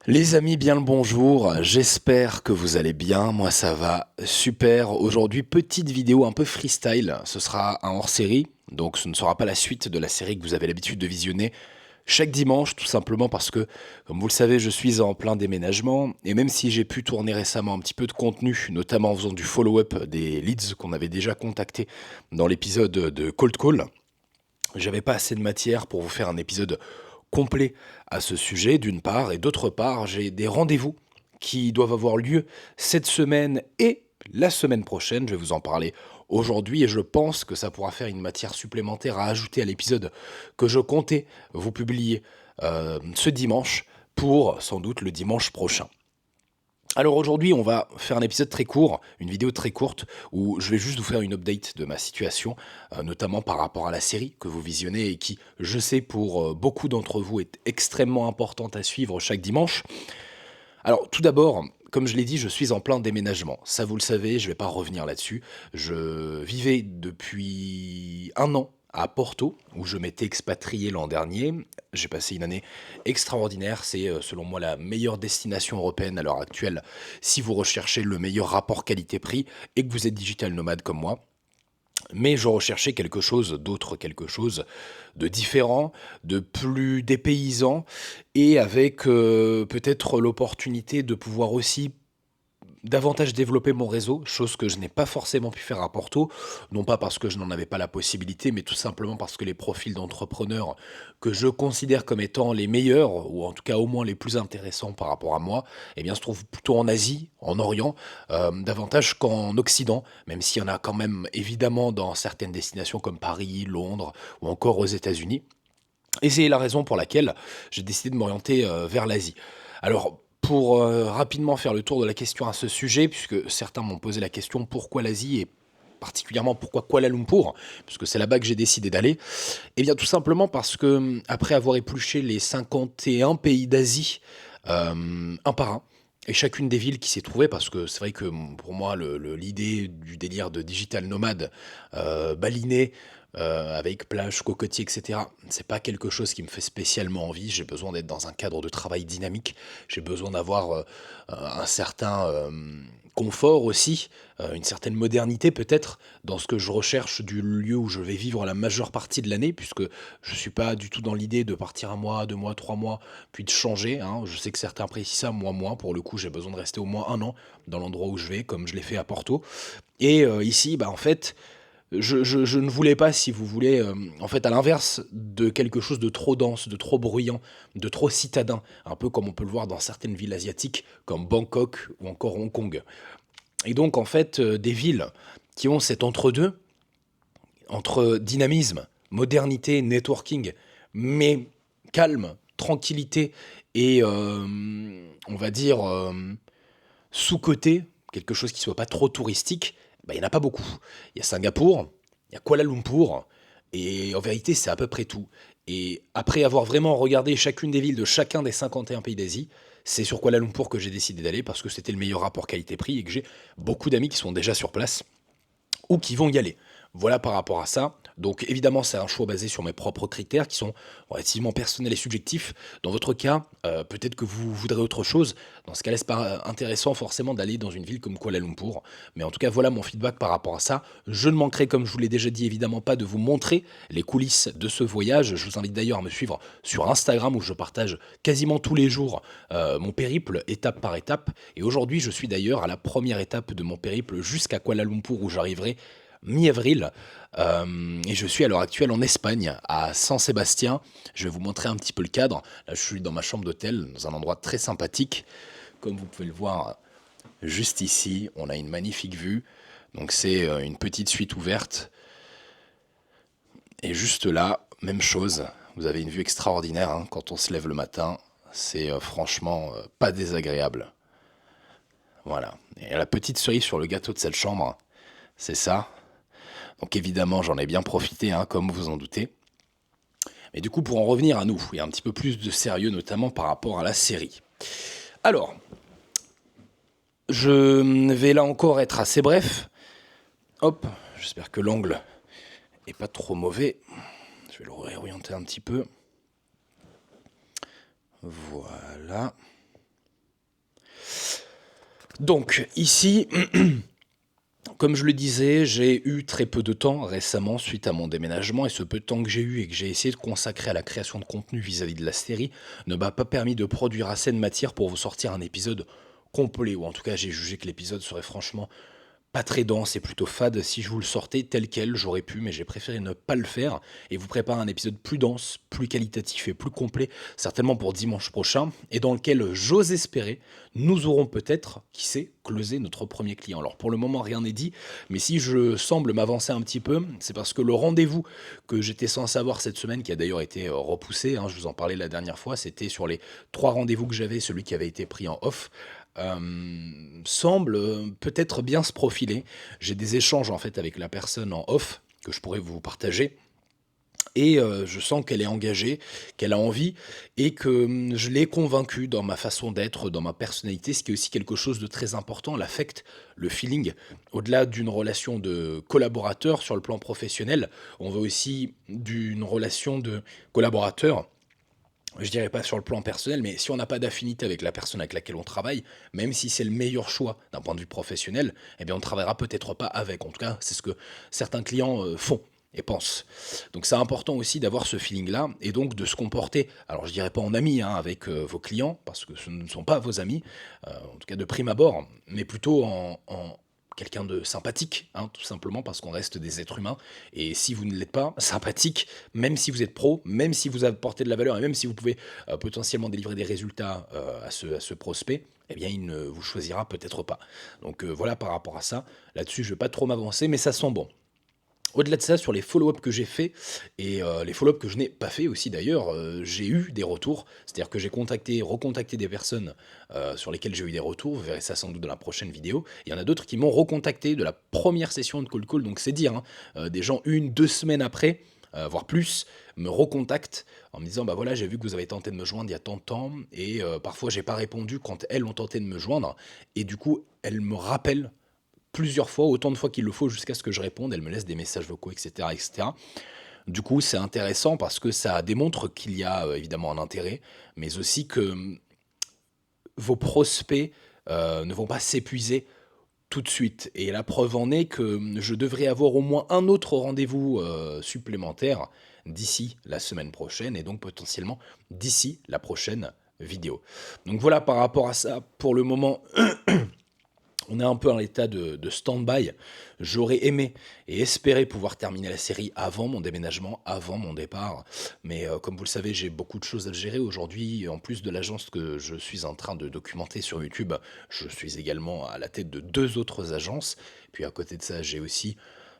Les amis, bien le bonjour, j'espère que vous allez bien, moi ça va super. Aujourd'hui, petite vidéo un peu freestyle, ce sera un hors-série, donc ce ne sera pas la suite de la série que vous avez l'habitude de visionner chaque dimanche, tout simplement parce que, comme vous le savez, je suis en plein déménagement, et même si j'ai pu tourner récemment un petit peu de contenu, notamment en faisant du follow-up des leads qu'on avait déjà contactés dans l'épisode de Cold Call, j'avais pas assez de matière pour vous faire un épisode complet à ce sujet, d'une part, et d'autre part, j'ai des rendez-vous qui doivent avoir lieu cette semaine et la semaine prochaine. Je vais vous en parler aujourd'hui et je pense que ça pourra faire une matière supplémentaire à ajouter à l'épisode que je comptais vous publier ce dimanche pour sans doute le dimanche prochain. Alors aujourd'hui, on va faire un épisode très court, une vidéo très courte, où je vais juste vous faire une update de ma situation, notamment par rapport à la série que vous visionnez et qui, je sais, pour beaucoup d'entre vous est extrêmement importante à suivre chaque dimanche. Alors tout d'abord, comme je l'ai dit, je suis en plein déménagement. Ça, vous le savez, je ne vais pas revenir là-dessus. Je vivais depuis un an à Porto, où je m'étais expatrié l'an dernier. J'ai passé une année extraordinaire. C'est, selon moi, la meilleure destination européenne à l'heure actuelle si vous recherchez le meilleur rapport qualité-prix et que vous êtes digital nomade comme moi. Mais je recherchais quelque chose d'autre, quelque chose de différent, de plus dépaysant, et avec peut-être l'opportunité de pouvoir aussi davantage développer mon réseau, chose que je n'ai pas forcément pu faire à Porto, non pas parce que je n'en avais pas la possibilité, mais tout simplement parce que les profils d'entrepreneurs que je considère comme étant les meilleurs, ou en tout cas au moins les plus intéressants par rapport à moi, eh bien se trouvent plutôt en Asie, en Orient, davantage qu'en Occident, même s'il y en a quand même évidemment dans certaines destinations comme Paris, Londres, ou encore aux États-Unis. Et c'est la raison pour laquelle j'ai décidé de m'orienter vers l'Asie. Alors, pour rapidement faire le tour de la question à ce sujet, puisque certains m'ont posé la question pourquoi l'Asie et particulièrement pourquoi Kuala Lumpur, puisque c'est là-bas que j'ai décidé d'aller, eh bien tout simplement parce que après avoir épluché les 51 pays d'Asie, un par un, et chacune des villes qui s'est trouvée, parce que c'est vrai que pour moi, l'idée du délire de digital nomade, baliné, avec plage, cocotier, etc., c'est pas quelque chose qui me fait spécialement envie. J'ai besoin d'être dans un cadre de travail dynamique. J'ai besoin d'avoir un certain confort aussi, une certaine modernité peut-être dans ce que je recherche du lieu où je vais vivre la majeure partie de l'année, puisque je suis pas du tout dans l'idée de partir un mois, 2 mois, 3 mois, puis de changer, hein. Je sais que certains apprécient ça, moi moins. Pour le coup, j'ai besoin de rester au moins un an dans l'endroit où je vais, comme je l'ai fait à Porto. Et ici, bah, en fait, je ne voulais pas, si vous voulez, en fait, à l'inverse de quelque chose de trop dense, de trop bruyant, de trop citadin, un peu comme on peut le voir dans certaines villes asiatiques, comme Bangkok ou encore Hong Kong. Et donc, en fait, des villes qui ont cet entre-deux, entre dynamisme, modernité, networking, mais calme, tranquillité et, on va dire, sous-coté, quelque chose qui soit pas trop touristique, bah, il y en a pas beaucoup. Il y a Singapour, il y a Kuala Lumpur, et en vérité, c'est à peu près tout. Et après avoir vraiment regardé chacune des villes de chacun des 51 pays d'Asie, c'est sur Kuala Lumpur que j'ai décidé d'aller parce que c'était le meilleur rapport qualité-prix et que j'ai beaucoup d'amis qui sont déjà sur place ou qui vont y aller. Voilà par rapport à ça. Donc évidemment, c'est un choix basé sur mes propres critères qui sont relativement personnels et subjectifs. Dans votre cas, peut-être que vous voudrez autre chose. Dans ce cas-là, c'est pas intéressant forcément d'aller dans une ville comme Kuala Lumpur. Mais en tout cas, voilà mon feedback par rapport à ça. Je ne manquerai, comme je vous l'ai déjà dit, évidemment pas de vous montrer les coulisses de ce voyage. Je vous invite d'ailleurs à me suivre sur Instagram où je partage quasiment tous les jours mon périple, étape par étape. Et aujourd'hui, je suis d'ailleurs à la première étape de mon périple jusqu'à Kuala Lumpur où j'arriverai mi-avril. Et je suis à l'heure actuelle en Espagne, à San Sébastien. Je vais vous montrer un petit peu le cadre. Là, je suis dans ma chambre d'hôtel, dans un endroit très sympathique. Comme vous pouvez le voir juste ici, on a une magnifique vue. Donc c'est une petite suite ouverte. Et juste là, même chose. Vous avez une vue extraordinaire hein, quand on se lève le matin. C'est franchement pas désagréable. Voilà. Et la petite cerise sur le gâteau de cette chambre, c'est ça. Donc évidemment, j'en ai bien profité, hein, comme vous en doutez. Mais du coup, pour en revenir à nous, il y a un petit peu plus de sérieux, notamment par rapport à la série. Alors, je vais là encore être assez bref. Hop, j'espère que l'angle est pas trop mauvais. Je vais le réorienter un petit peu. Voilà. Donc ici, comme je le disais, j'ai eu très peu de temps récemment suite à mon déménagement et ce peu de temps que j'ai eu et que j'ai essayé de consacrer à la création de contenu vis-à-vis de la série ne m'a pas permis de produire assez de matière pour vous sortir un épisode complet, ou en tout cas j'ai jugé que l'épisode serait franchement pas très dense et plutôt fade. Si je vous le sortais tel quel, j'aurais pu, mais j'ai préféré ne pas le faire et vous préparer un épisode plus dense, plus qualitatif et plus complet, certainement pour dimanche prochain, et dans lequel, j'ose espérer, nous aurons peut-être, qui sait, closé notre premier client. Alors pour le moment, rien n'est dit, mais si je semble m'avancer un petit peu, c'est parce que le rendez-vous que j'étais censé avoir cette semaine, qui a d'ailleurs été repoussé, hein, je vous en parlais la dernière fois, c'était sur les 3 rendez-vous que j'avais, celui qui avait été pris en off, semble peut-être bien se profiler. J'ai des échanges en fait avec la personne en off que je pourrais vous partager. Et je sens qu'elle est engagée, qu'elle a envie et que je l'ai convaincue dans ma façon d'être, dans ma personnalité, ce qui est aussi quelque chose de très important, l'affect, le feeling. Au-delà d'une relation de collaborateur sur le plan professionnel, on veut aussi d'une relation de collaborateur, je dirais pas sur le plan personnel, mais si on n'a pas d'affinité avec la personne avec laquelle on travaille, même si c'est le meilleur choix d'un point de vue professionnel, eh bien on ne travaillera peut-être pas avec. En tout cas, c'est ce que certains clients font et pensent. Donc c'est important aussi d'avoir ce feeling-là et donc de se comporter, alors je dirais pas en ami hein, avec vos clients, parce que ce ne sont pas vos amis, en tout cas de prime abord, mais plutôt en quelqu'un de sympathique, hein, tout simplement parce qu'on reste des êtres humains. Et si vous ne l'êtes pas, sympathique, même si vous êtes pro, même si vous apportez de la valeur et même si vous pouvez potentiellement délivrer des résultats à ce prospect, eh bien il ne vous choisira peut-être pas. Donc voilà par rapport à ça. Là-dessus, je ne vais pas trop m'avancer, mais ça sent bon. Au-delà de ça, sur les follow-up que j'ai fait et les follow-up que je n'ai pas fait aussi d'ailleurs, j'ai eu des retours. C'est-à-dire que j'ai contacté, recontacté des personnes sur lesquelles j'ai eu des retours. Vous verrez ça sans doute dans la prochaine vidéo. Il y en a d'autres qui m'ont recontacté de la première session de Cold Call, donc c'est dire, hein, des gens 1, 2 semaines après, voire plus, me recontactent en me disant bah voilà, j'ai vu que vous avez tenté de me joindre il y a tant de temps et parfois j'ai pas répondu quand elles ont tenté de me joindre et du coup elles me rappellent plusieurs fois, autant de fois qu'il le faut jusqu'à ce que je réponde. Elle me laisse des messages vocaux, etc., etc. Du coup, c'est intéressant parce que ça démontre qu'il y a évidemment un intérêt, mais aussi que vos prospects ne vont pas s'épuiser tout de suite. Et la preuve en est que je devrais avoir au moins un autre rendez-vous supplémentaire d'ici la semaine prochaine et donc potentiellement d'ici la prochaine vidéo. Donc voilà par rapport à ça, pour le moment, on est un peu en état de stand-by. J'aurais aimé et espéré pouvoir terminer la série avant mon déménagement, avant mon départ. Mais comme vous le savez, j'ai beaucoup de choses à gérer aujourd'hui. En plus de l'agence que je suis en train de documenter sur YouTube, je suis également à la tête de 2 autres agences. Puis à côté de ça, j'ai aussi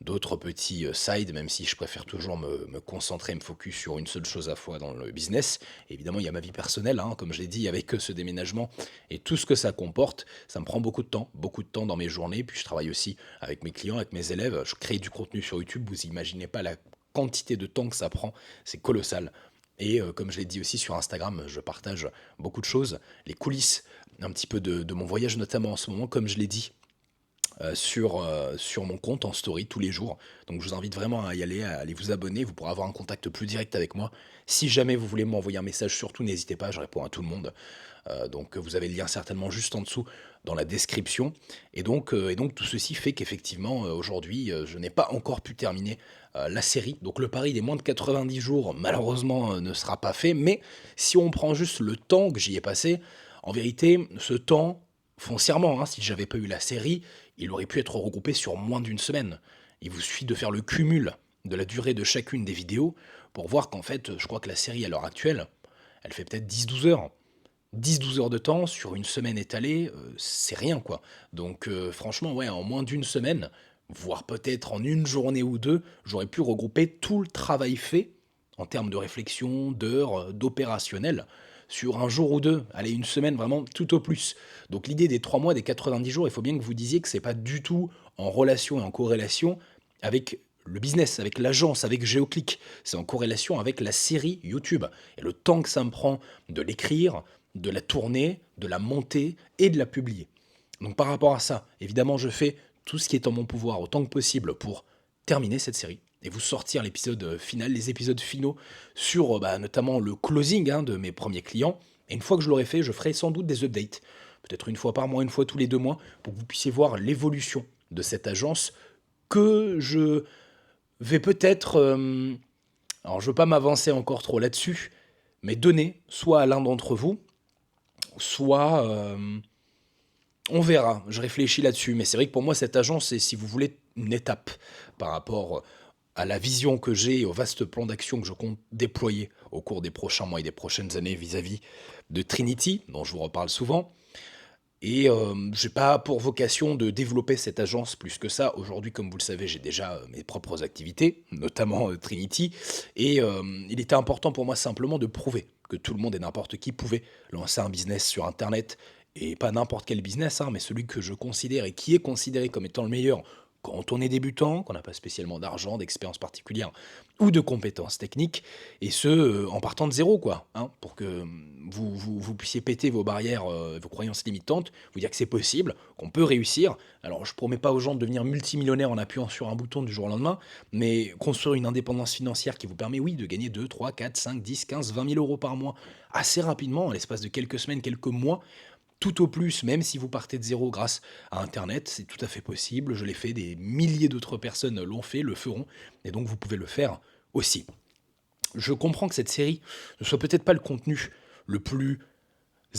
d'autres petits sides, même si je préfère toujours me concentrer, me focus sur une seule chose à fois dans le business. Évidemment, il y a ma vie personnelle, hein, comme je l'ai dit, avec ce déménagement et tout ce que ça comporte. Ça me prend beaucoup de temps dans mes journées. Puis je travaille aussi avec mes clients, avec mes élèves. Je crée du contenu sur YouTube. Vous imaginez pas la quantité de temps que ça prend. C'est colossal. Et comme je l'ai dit aussi sur Instagram, je partage beaucoup de choses, les coulisses un petit peu de mon voyage notamment en ce moment, comme je l'ai dit sur mon compte en story tous les jours. Donc je vous invite vraiment à y aller, à aller vous abonner. Vous pourrez avoir un contact plus direct avec moi. Si jamais vous voulez m'envoyer un message, surtout n'hésitez pas, je réponds à tout le monde. Donc vous avez le lien certainement juste en dessous dans la description. Et donc tout ceci fait qu'effectivement aujourd'hui je n'ai pas encore pu terminer la série. Donc le pari des moins de 90 jours malheureusement ne sera pas fait. Mais si on prend juste le temps que j'y ai passé, en vérité ce temps, foncièrement, hein, si j'avais pas eu la série, il aurait pu être regroupé sur moins d'une semaine. Il vous suffit de faire le cumul de la durée de chacune des vidéos pour voir qu'en fait, je crois que la série à l'heure actuelle, elle fait peut-être 10-12 heures. 10-12 heures de temps sur une semaine étalée, c'est rien quoi. Donc franchement, ouais, en moins d'une semaine, voire peut-être en une journée ou deux, j'aurais pu regrouper tout le travail fait en termes de réflexion, d'heures, d'opérationnel, sur un jour ou deux. Allez, une semaine vraiment tout au plus. Donc l'idée des 3 mois, des 90 jours, il faut bien que vous disiez que c'est pas du tout en relation et en corrélation avec le business, avec l'agence, avec Géoclick. C'est en corrélation avec la série YouTube. Et le temps que ça me prend de l'écrire, de la tourner, de la monter et de la publier. Donc par rapport à ça, évidemment, je fais tout ce qui est en mon pouvoir autant que possible pour terminer cette série et vous sortir l'épisode final, les épisodes finaux sur notamment le closing hein, de mes premiers clients. Et une fois que je l'aurai fait, je ferai sans doute des updates peut-être une fois par mois, une fois tous les 2 mois, pour que vous puissiez voir l'évolution de cette agence que je vais peut-être, alors je ne veux pas m'avancer encore trop là-dessus, mais donner soit à l'un d'entre vous, soit, on verra, je réfléchis là-dessus, mais c'est vrai que pour moi, cette agence, c'est, si vous voulez, une étape par rapport à la vision que j'ai et au vaste plan d'action que je compte déployer au cours des prochains mois et des prochaines années vis-à-vis de Trinity, dont je vous reparle souvent. Et j'ai pas pour vocation de développer cette agence plus que ça. Aujourd'hui, comme vous le savez, j'ai déjà mes propres activités, notamment Trinity. Et il était important pour moi simplement de prouver que tout le monde et n'importe qui pouvait lancer un business sur Internet. Et pas n'importe quel business, hein, mais celui que je considère et qui est considéré comme étant le meilleur quand on est débutant, qu'on n'a pas spécialement d'argent, d'expérience particulière ou de compétences techniques, et ce, en partant de zéro, quoi, hein, pour que vous puissiez péter vos barrières, vos croyances limitantes, vous dire que c'est possible, qu'on peut réussir. Alors, je ne promets pas aux gens de devenir multimillionnaire en appuyant sur un bouton du jour au lendemain, mais construire une indépendance financière qui vous permet, oui, de gagner 2, 3, 4, 5, 10, 15, 20 000 euros par mois assez rapidement, en l'espace de quelques semaines, quelques mois, tout au plus, même si vous partez de zéro grâce à Internet, c'est tout à fait possible. Je l'ai fait, des milliers d'autres personnes l'ont fait, le feront, et donc vous pouvez le faire aussi. Je comprends que cette série ne soit peut-être pas le contenu le plus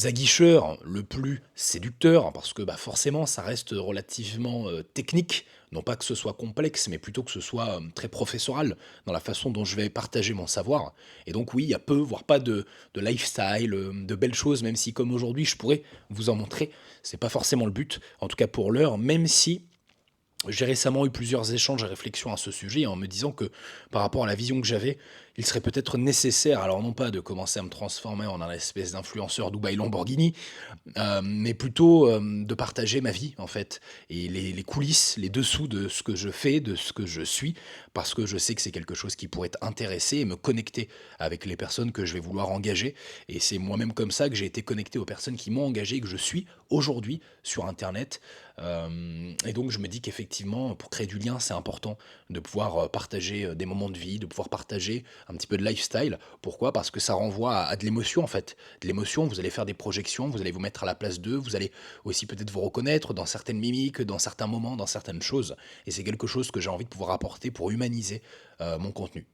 aguicheur, le plus séducteur, parce que bah, forcément ça reste relativement technique, non pas que ce soit complexe, mais plutôt que ce soit très professoral dans la façon dont je vais partager mon savoir. Et donc oui, il y a peu, voire pas de lifestyle, de belles choses, même si comme aujourd'hui je pourrais vous en montrer, c'est pas forcément le but, en tout cas pour l'heure, même si j'ai récemment eu plusieurs échanges et réflexions à ce sujet en me disant que par rapport à la vision que j'avais, il serait peut-être nécessaire, alors non pas de commencer à me transformer en un espèce d'influenceur Dubaï Lamborghini, mais plutôt de partager ma vie en fait, et les coulisses, les dessous de ce que je fais, de ce que je suis, parce que je sais que c'est quelque chose qui pourrait t'intéresser et me connecter avec les personnes que je vais vouloir engager, et c'est moi-même comme ça que j'ai été connecté aux personnes qui m'ont engagé et que je suis aujourd'hui sur Internet. Et donc je me dis qu'effectivement, pour créer du lien, c'est important de pouvoir partager des moments de vie, de pouvoir partager un petit peu de lifestyle. Pourquoi? Parce que ça renvoie à de l'émotion en fait. De l'émotion, vous allez faire des projections, vous allez vous mettre à la place d'eux, vous allez aussi peut-être vous reconnaître dans certaines mimiques, dans certains moments, dans certaines choses. Et c'est quelque chose que j'ai envie de pouvoir apporter pour humaniser mon contenu.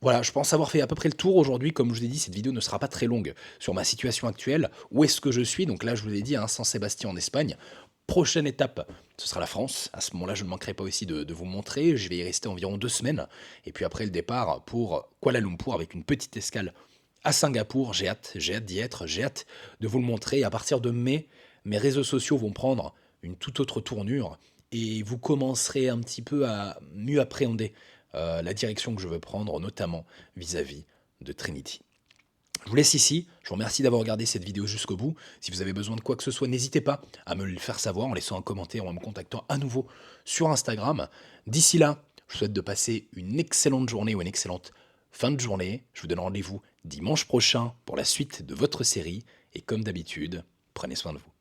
Voilà, je pense avoir fait à peu près le tour aujourd'hui. Comme je vous ai dit, cette vidéo ne sera pas très longue sur ma situation actuelle. Où est-ce que je suis? Donc là, je vous ai dit, hein, Saint-Sébastien en Espagne. Prochaine étape, ce sera la France. À ce moment-là, je ne manquerai pas aussi de vous montrer. Je vais y rester environ 2 semaines. Et puis après le départ pour Kuala Lumpur avec une petite escale à Singapour. J'ai hâte d'y être, j'ai hâte de vous le montrer. Et à partir de mai, mes réseaux sociaux vont prendre une toute autre tournure. Et vous commencerez un petit peu à mieux appréhender la direction que je veux prendre, notamment vis-à-vis de Trinity. Je vous laisse ici, je vous remercie d'avoir regardé cette vidéo jusqu'au bout. Si vous avez besoin de quoi que ce soit, n'hésitez pas à me le faire savoir en laissant un commentaire ou en me contactant à nouveau sur Instagram. D'ici là, je vous souhaite de passer une excellente journée ou une excellente fin de journée. Je vous donne rendez-vous dimanche prochain pour la suite de votre série. Et comme d'habitude, prenez soin de vous.